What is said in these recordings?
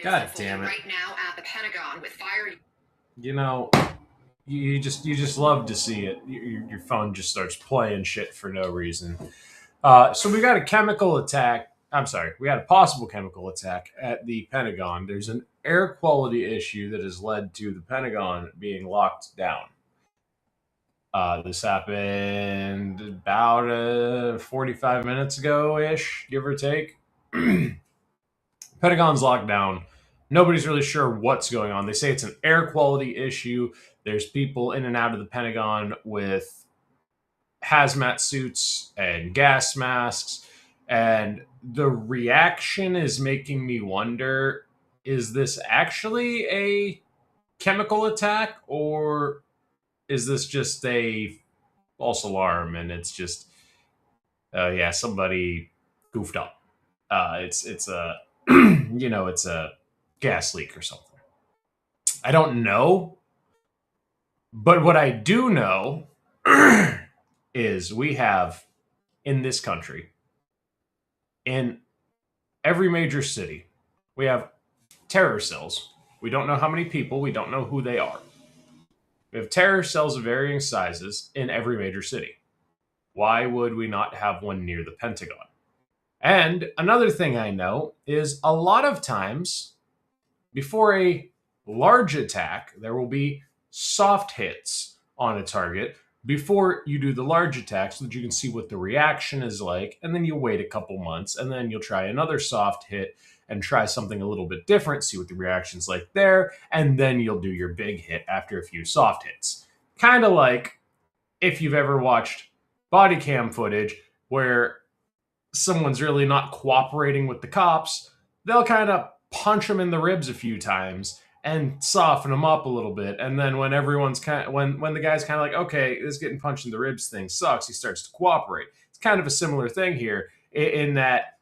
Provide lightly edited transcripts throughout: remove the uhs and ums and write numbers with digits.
God damn it. Right now at the Pentagon with fire. You know, you just love to see it. Your phone just starts playing shit for no reason. So we got a chemical attack. I'm sorry, we had a possible chemical attack at the Pentagon. There's an air quality issue that has led to the Pentagon being locked down. This happened about 45 minutes ago ish, give or take. Pentagon's locked down. Nobody's really sure what's going on. They say it's an air quality issue. There's people in and out of the Pentagon with hazmat suits and gas masks. And the reaction is making me wonder, is this actually a chemical attack, or is this just a false alarm and it's just somebody goofed up? It's a it's a gas leak or something. I don't know, but what I do know is we have in this country, in every major city, we have terror cells. We don't know how many people, we don't know who they are. We have terror cells of varying sizes in every major city. Why would we not have one near the Pentagon? And another thing I know is a lot of times before a large attack, there will be soft hits on a target before you do the large attack so that you can see what the reaction is like. And then you'll wait a couple months and then you'll try another soft hit and try something a little bit different, see what the reaction's like there. And then you'll do your big hit after a few soft hits. Kind of like if you've ever watched body cam footage where someone's really not cooperating with the cops, they'll kind of punch them in the ribs a few times and soften them up a little bit. And then when everyone's when the guy's kind of like, okay, this getting punched in the ribs thing sucks, he starts to cooperate. It's kind of a similar thing here in that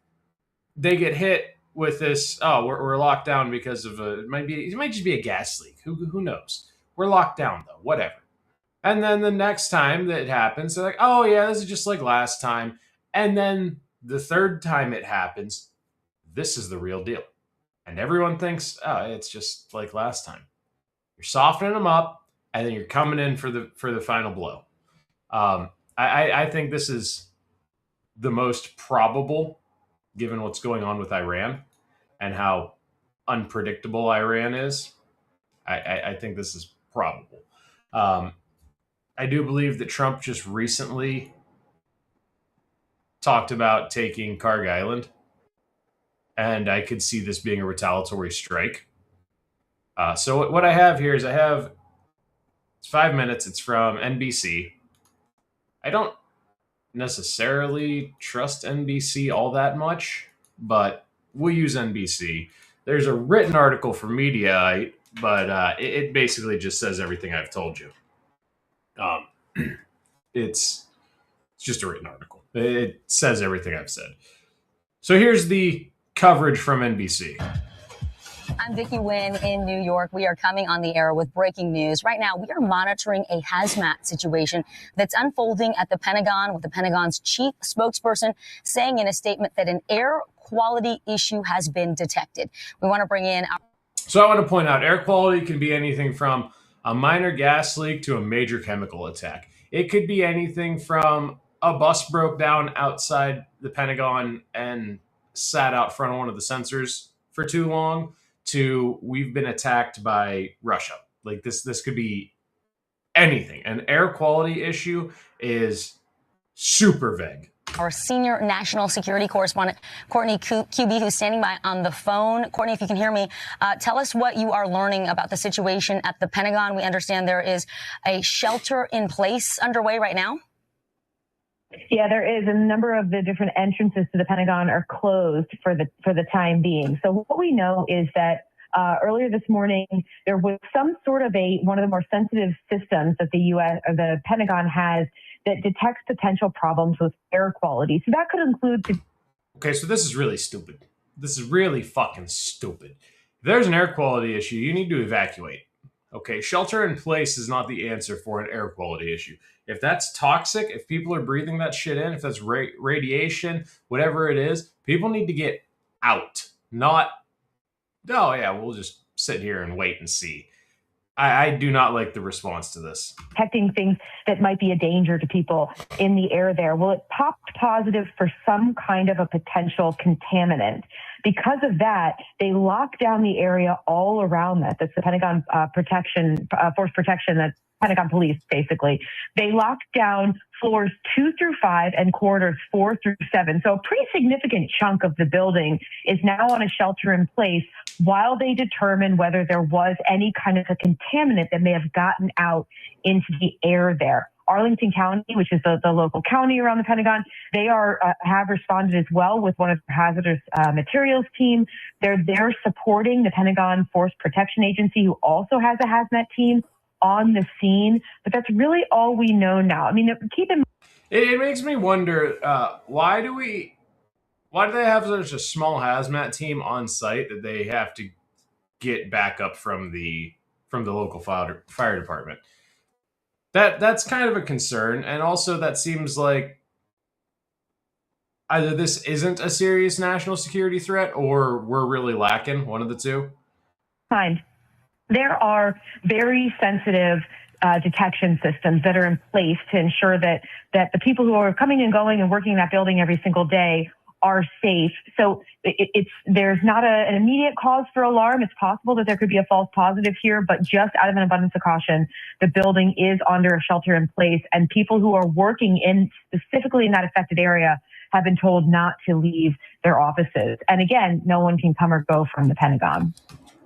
they get hit with this, we're locked down because of it might just be a gas leak. Who knows? We're locked down though, whatever. And then the next time that it happens, they're like, oh yeah, this is just like last time. And then the third time it happens, this is the real deal. And everyone thinks, it's just like last time. You're softening them up, and then you're coming in for the final blow. I think this is the most probable, given what's going on with Iran and how unpredictable Iran is. I think this is probable. I do believe that Trump just recently talked about taking Kharg Island, and I could see this being a retaliatory strike. So what I have here is it's 5 minutes. It's from NBC. I don't necessarily trust NBC all that much, but we'll use NBC. There's a written article from Mediaite, but it basically just says everything I've told you. It's just a written article. It says everything I've said. So here's the coverage from NBC. I'm Vicki Wynn in New York. We are coming on the air with breaking news. Right now, we are monitoring a hazmat situation that's unfolding at the Pentagon, with the Pentagon's chief spokesperson saying in a statement that an air quality issue has been detected. We want to bring in So I want to point out, air quality can be anything from a minor gas leak to a major chemical attack. It could be anything from a bus broke down outside the Pentagon and sat out front of one of the sensors for too long to we've been attacked by Russia. Like this could be anything. An air quality issue is super vague. Our senior national security correspondent, Courtney QB, who's standing by on the phone. Courtney, if you can hear me, tell us what you are learning about the situation at the Pentagon. We understand there is a shelter in place underway right now. Yeah, there is. A number of the different entrances to the Pentagon are closed for the time being. So what we know is that earlier this morning, there was some sort of one of the more sensitive systems that the U.S. or the Pentagon has that detects potential problems with air quality. So that could include. Okay, so this is really stupid. This is really fucking stupid. If there's an air quality issue, you need to evacuate. Okay, shelter in place is not the answer for an air quality issue. If that's toxic, if people are breathing that shit in, if that's radiation, whatever it is, people need to get out, not oh yeah, we'll just sit here and wait and see. I do not like the response to this. Detecting things that might be a danger to people in the air there. Well, it popped positive for some kind of a potential contaminant. Because of that, they locked down the area all around that. That's the Pentagon force protection, that's Pentagon police, basically. They locked down floors 2 through 5 and corridors 4 through 7. So a pretty significant chunk of the building is now on a shelter in place while they determine whether there was any kind of a contaminant that may have gotten out into the air there. Arlington County, which is the local county around the Pentagon, they have responded as well with one of the hazardous materials team. They're there supporting the Pentagon Force Protection Agency, who also has a hazmat team on the scene. But that's really all we know now. I mean, keep in mind. It makes me wonder, why do they have such a small hazmat team on site that they have to get backup from the local fire department? That's kind of a concern, and also that seems like either this isn't a serious national security threat or we're really lacking, one of the two. Fine. There are very sensitive detection systems that are in place to ensure that the people who are coming and going and working in that building every single day are safe. So there's not an immediate cause for alarm. It's possible that there could be a false positive here, but just out of an abundance of caution, the building is under a shelter in place, and people who are working specifically in that affected area have been told not to leave their offices. And again, no one can come or go from the Pentagon.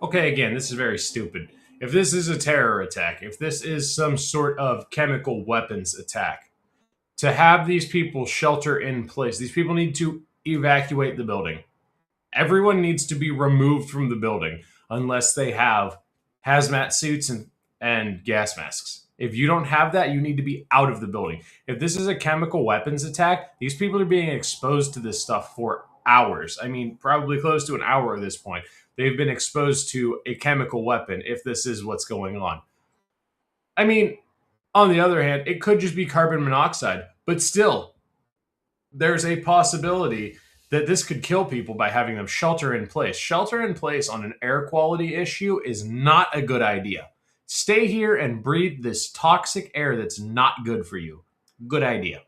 Okay, again, this is very stupid. If this is a terror attack, if this is some sort of chemical weapons attack, to have these people shelter in place, these people need to evacuate the building. Everyone needs to be removed from the building unless they have hazmat suits and gas masks. If you don't have that, you need to be out of the building. If this is a chemical weapons attack, these people are being exposed to this stuff for hours. I mean, probably close to an hour at this point. They've been exposed to a chemical weapon if this is what's going on. I mean, on the other hand, it could just be carbon monoxide, but still, there's a possibility that this could kill people by having them shelter in place. Shelter in place on an air quality issue is not a good idea. Stay here and breathe this toxic air that's not good for you. Good idea.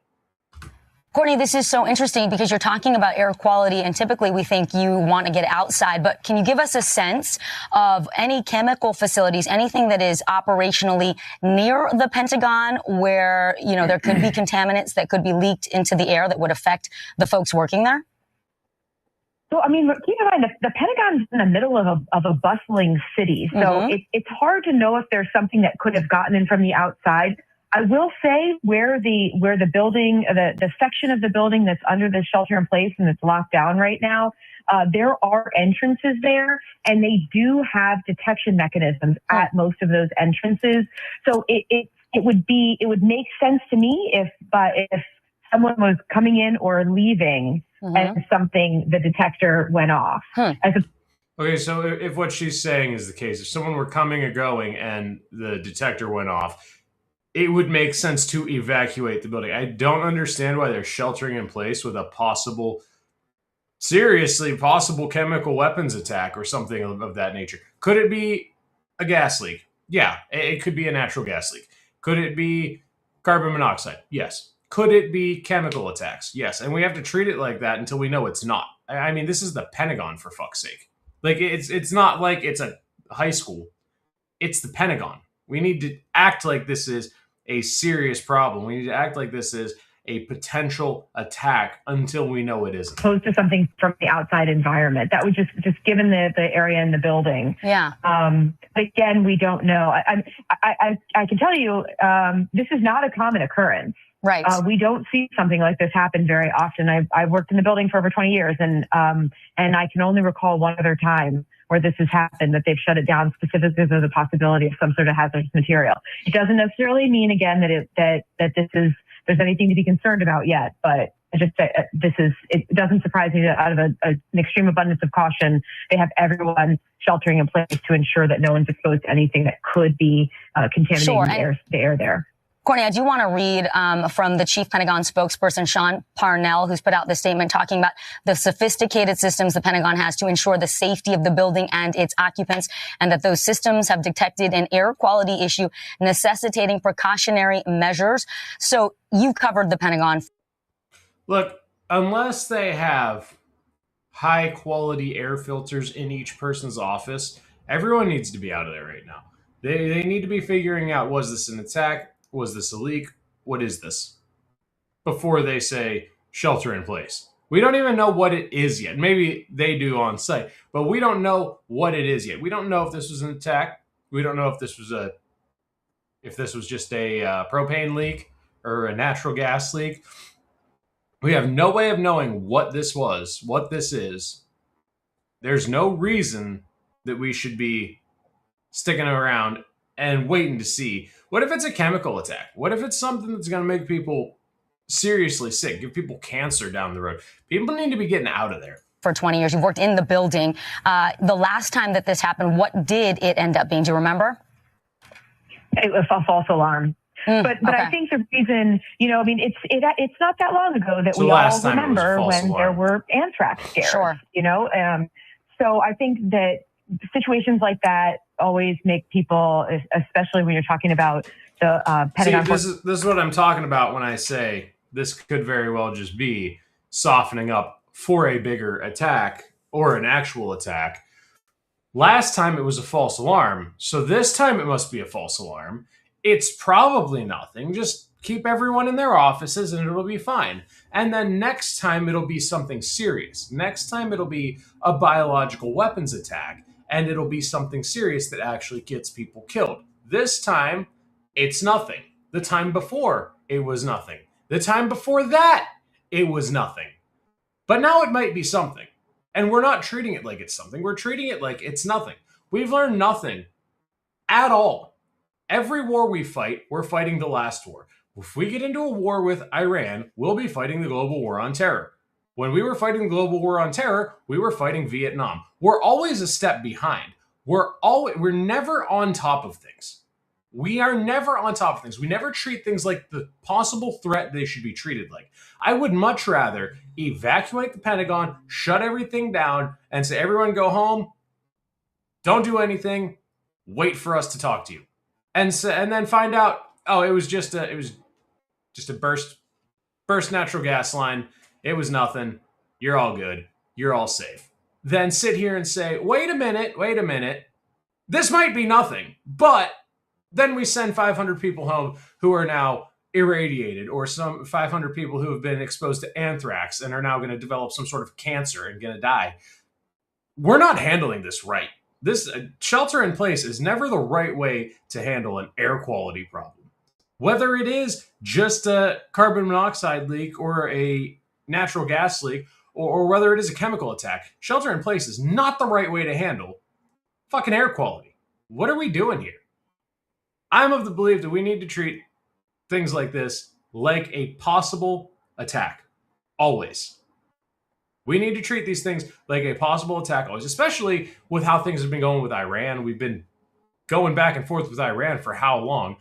Courtney, this is so interesting because you're talking about air quality, and typically we think you want to get outside, but can you give us a sense of any chemical facilities, anything that is operationally near the Pentagon where, there could be contaminants that could be leaked into the air that would affect the folks working there? So, I mean, keep in mind, the Pentagon's in the middle of a bustling city. So it's hard to know if there's something that could have gotten in from the outside. I will say where the building, the section of the building that's under the shelter in place and that's locked down right now, there are entrances there, and they do have detection mechanisms at most of those entrances. So it would make sense to me if someone was coming in or leaving and the detector went off. Okay, so if what she's saying is the case, if someone were coming or going and the detector went off, it would make sense to evacuate the building. I don't understand why they're sheltering in place with a possible chemical weapons attack or something of that nature. Could it be a gas leak? Yeah, it could be a natural gas leak. Could it be carbon monoxide? Yes. Could it be chemical attacks? Yes. And we have to treat it like that until we know it's not. I mean, this is the Pentagon, for fuck's sake. Like, it's not like it's a high school. It's the Pentagon. We need to act like this is a serious problem. We need to act like this is a potential attack until we know it isn't. Opposed to something from the outside environment. That would just given the area in the building. Yeah. Again, we don't know. I can tell you, this is not a common occurrence. Right. We don't see something like this happen very often. I've worked in the building for over 20 years, and I can only recall one other time where this has happened, that they've shut it down specifically because of the possibility of some sort of hazardous material. It doesn't necessarily mean, again, that there's anything to be concerned about yet, but it doesn't surprise me that out of an extreme abundance of caution, they have everyone sheltering in place to ensure that no one's exposed to anything that could be contaminating the air there. Courtney, I do want to read from the chief Pentagon spokesperson, Sean Parnell, who's put out this statement talking about the sophisticated systems the Pentagon has to ensure the safety of the building and its occupants, and that those systems have detected an air quality issue necessitating precautionary measures. So you covered the Pentagon. Look, unless they have high quality air filters in each person's office, everyone needs to be out of there right now. They need to be figuring out, was this an attack? Was this a leak? What is this? Before they say shelter in place. We don't even know what it is yet. Maybe they do on site, but we don't know what it is yet. We don't know if this was an attack. We don't know if this was just a propane leak or a natural gas leak. We have no way of knowing what this was, what this is. There's no reason that we should be sticking around and waiting to see. What if it's a chemical attack? What if it's something that's going to make people seriously sick, give people cancer down the road? People need to be getting out of there. For 20 years, you've worked in the building. The last time that this happened, what did it end up being? Do you remember? It was a false alarm. But okay. I think the reason, it's not that long ago that we all remember when there were anthrax scares. Sure. So I think that situations like that always make people, especially when you're talking about the Pentagon. See, this is what I'm talking about when I say this could very well just be softening up for a bigger attack or an actual attack. Last time it was a false alarm, so this time it must be a false alarm. It's probably nothing. Just keep everyone in their offices and it'll be fine. And then next time it'll be something serious. Next time it'll be a biological weapons attack, and it'll be something serious that actually gets people killed. This time, it's nothing. The time before, it was nothing. The time before that, it was nothing. But now it might be something. And we're not treating it like it's something. We're treating it like it's nothing. We've learned nothing at all. Every war we fight, we're fighting the last war. If we get into a war with Iran, we'll be fighting the global war on terror. When we were fighting the global war on terror, we were fighting Vietnam. We're always a step behind. We're never on top of things. We are never on top of things. We never treat things like the possible threat they should be treated like. I would much rather evacuate the Pentagon, shut everything down, and say, everyone go home, don't do anything, wait for us to talk to you. And then find out, oh, it was just a burst natural gas line. It was nothing. You're all good. You're all safe. Then sit here and say, wait a minute. This might be nothing, but then we send 500 people home who are now irradiated, or some 500 people who have been exposed to anthrax and are now going to develop some sort of cancer and going to die. We're not handling this right. This shelter in place is never the right way to handle an air quality problem. Whether it is just a carbon monoxide leak or a natural gas leak, or whether it is a chemical attack, shelter in place is not the right way to handle fucking air quality. What are we doing here? I'm of the belief that we need to treat things like this like a possible attack. Always. We need to treat these things like a possible attack always, especially with how things have been going with Iran. We've been going back and forth with Iran for how long?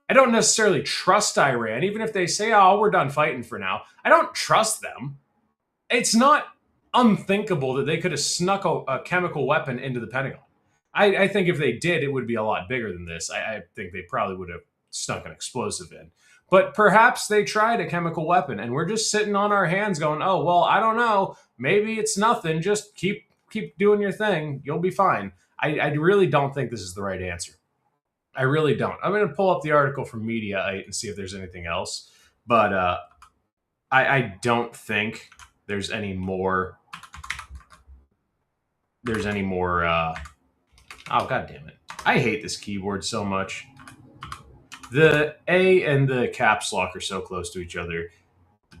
I don't necessarily trust Iran, even if they say, oh, we're done fighting for now. I don't trust them. It's not unthinkable that they could have snuck a chemical weapon into the Pentagon. I think if they did, it would be a lot bigger than this. I think they probably would have snuck an explosive in. But perhaps they tried a chemical weapon, and we're just sitting on our hands going, oh, well, I don't know. Maybe it's nothing. Just keep doing your thing. You'll be fine. I really don't think this is the right answer. I really don't. I'm going to pull up the article from Mediaite and see if there's anything else. But I don't think there's any more. Oh, God damn it. I hate this keyboard so much. The A and the caps lock are so close to each other.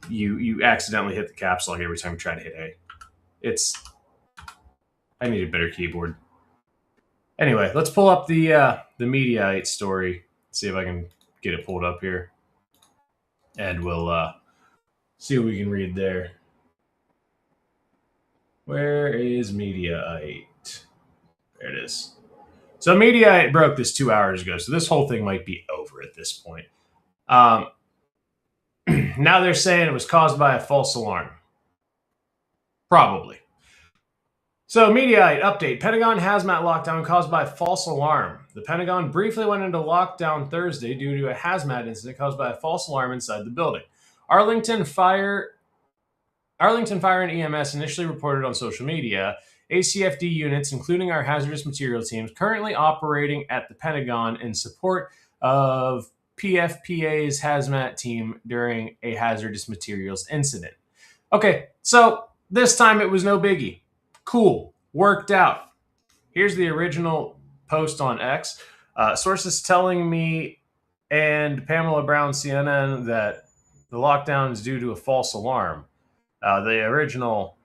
You accidentally hit the caps lock every time you try to hit A. I need a better keyboard. Anyway, let's pull up the Mediaite story. See if I can get it pulled up here. And we'll see what we can read there. Where is Mediaite? There it is. So Mediaite broke this 2 hours ago, so this whole thing might be over at this point. Now they're saying it was caused by a false alarm. Probably. So, Mediaite update. Pentagon hazmat lockdown caused by false alarm. The Pentagon briefly went into lockdown Thursday due to a hazmat incident caused by a false alarm inside the building. Arlington Fire and EMS initially reported on social media ACFD units, including our hazardous material teams, currently operating at the Pentagon in support of PFPA's hazmat team during a hazardous materials incident. Okay, so this time it was no biggie. Cool, worked out. Here's the original post on X. Sources telling me and Pamela Brown, CNN, that the lockdown is due to a false alarm. The original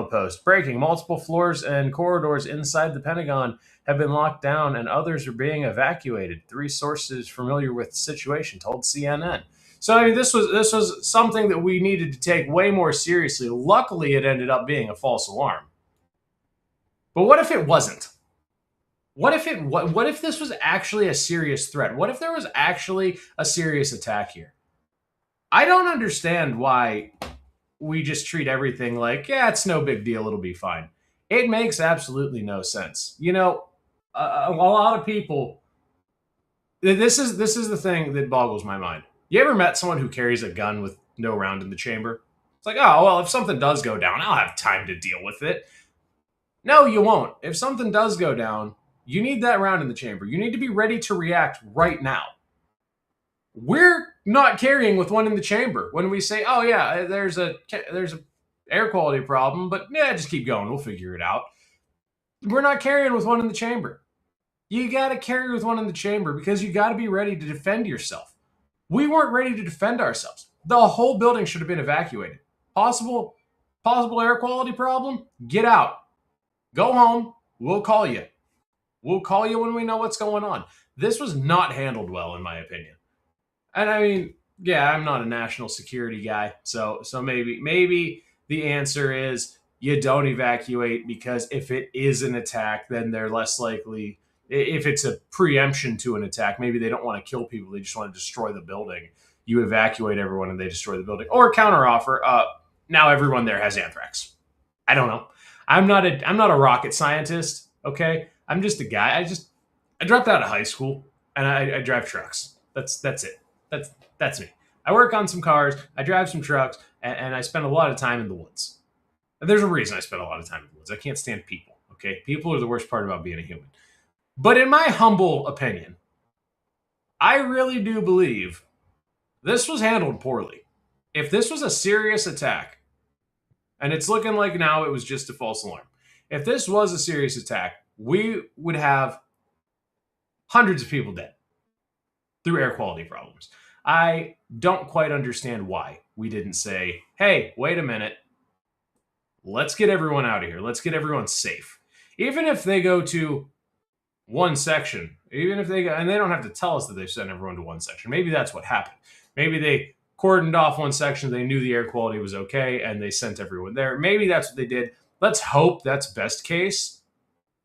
post. Breaking. Multiple floors and corridors inside the Pentagon have been locked down and others are being evacuated. 3 sources familiar with the situation told CNN. So I mean, this was something that we needed to take way more seriously. Luckily, it ended up being a false alarm. But what if it wasn't? What if this was actually a serious threat? What if there was actually a serious attack here? I don't understand why we just treat everything like, yeah, it's no big deal, it'll be fine. It makes absolutely no sense. You know, a lot of people. This is the thing that boggles my mind. You ever met someone who carries a gun with no round in the chamber? It's like, oh well, if something does go down, I'll have time to deal with it. No, you won't. If something does go down, you need that round in the chamber. You need to be ready to react right now. We're not carrying with one in the chamber when we say, "Oh yeah, there's a air quality problem," but yeah, just keep going. We'll figure it out. We're not carrying with one in the chamber. You got to carry with one in the chamber because you got to be ready to defend yourself. We weren't ready to defend ourselves. The whole building should have been evacuated. Possible air quality problem? Get out. Go home. We'll call you. We'll call you when we know what's going on. This was not handled well, in my opinion. And I mean, yeah, I'm not a national security guy, so maybe the answer is you don't evacuate because if it is an attack, then they're less likely. If it's a preemption to an attack, maybe they don't want to kill people; they just want to destroy the building. You evacuate everyone and they destroy the building. Or counteroffer, now everyone there has anthrax. I don't know. I'm not a rocket scientist. Okay, I'm just a guy. I dropped out of high school and I drive trucks. That's it. That's me. I work on some cars, I drive some trucks, and I spend a lot of time in the woods. And there's a reason I spend a lot of time in the woods. I can't stand people, okay? People are the worst part about being a human. But in my humble opinion, I really do believe this was handled poorly. If this was a serious attack, and it's looking like now it was just a false alarm, if this was a serious attack, we would have hundreds of people dead through air quality problems. I don't quite understand why we didn't say, hey, wait a minute. Let's get everyone out of here. Let's get everyone safe. Even if they go to one section, even if they go, and they don't have to tell us that they've sent everyone to one section. Maybe that's what happened. Maybe they cordoned off one section. They knew the air quality was okay and they sent everyone there. Maybe that's what they did. Let's hope that's best case.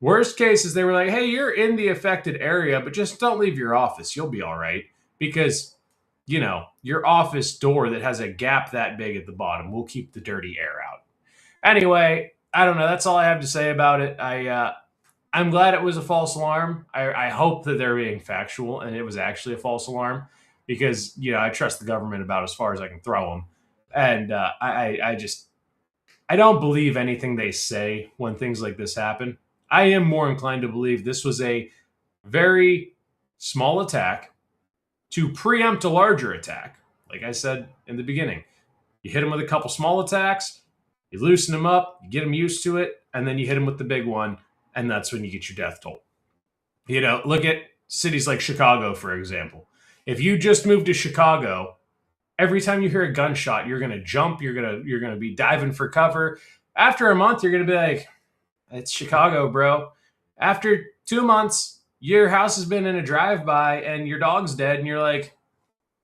Worst case is they were like, hey, you're in the affected area, but just don't leave your office. You'll be all right. Because, you know, your office door that has a gap that big at the bottom will keep the dirty air out. Anyway, I don't know. That's all I have to say about it. I'm glad it was a false alarm. I hope that they're being factual and it was actually a false alarm because, you know, I trust the government about as far as I can throw them. And I don't believe anything they say when things like this happen. I am more inclined to believe this was a very small attack to preempt a larger attack. Like I said in the beginning, you hit them with a couple small attacks, you loosen them up, you get them used to it, and then you hit them with the big one, and that's when you get your death toll. You know, look at cities like Chicago, for example. If you just moved to Chicago, every time you hear a gunshot, you're going to jump, you're going to be diving for cover. After a month, you're going to be like, it's Chicago, bro. After 2 months, your house has been in a drive-by and your dog's dead, and you're like,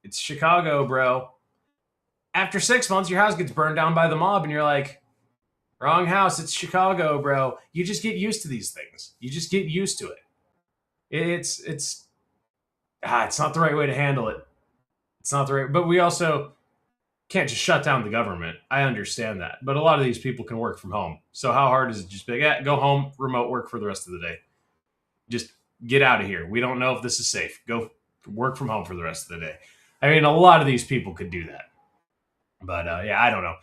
it's Chicago, bro. After 6 months, your house gets burned down by the mob, and you're like, wrong house, it's Chicago, bro. You just get used to these things. You just get used to it. It's not the right way to handle it. It's not the right, but we also can't just shut down the government. I understand that, but a lot of these people can work from home. So how hard is it? Just be like, yeah, go home, remote work for the rest of the day. Just get out of here. We don't know if this is safe. Go work from home for the rest of the day. I mean, a lot of these people could do that, but yeah, I don't know.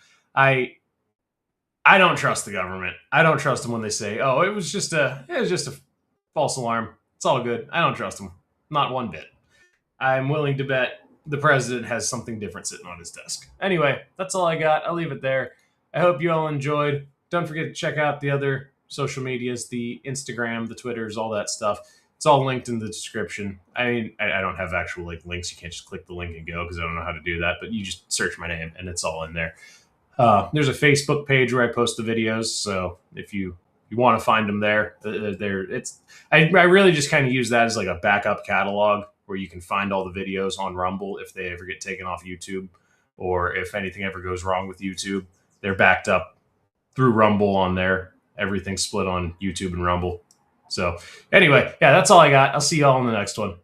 I don't trust the government. I don't trust them when they say, "Oh, it was just a false alarm. It's all good." I don't trust them, not one bit. I'm willing to bet the president has something different sitting on his desk. Anyway, that's all I got. I'll leave it there. I hope you all enjoyed. Don't forget to check out the other social medias, the Instagram, the Twitters, all that stuff. It's all linked in the description. I mean, I don't have actual links. You can't just click the link and go because I don't know how to do that. But you just search my name and it's all in there. There's a Facebook page where I post the videos, so if you want to find them there, I really just kind of use that as like a backup catalog where you can find all the videos on Rumble if they ever get taken off YouTube, or if anything ever goes wrong with YouTube, they're backed up through Rumble on there. Everything's split on YouTube and Rumble. So anyway, yeah, that's all I got. I'll see y'all in the next one.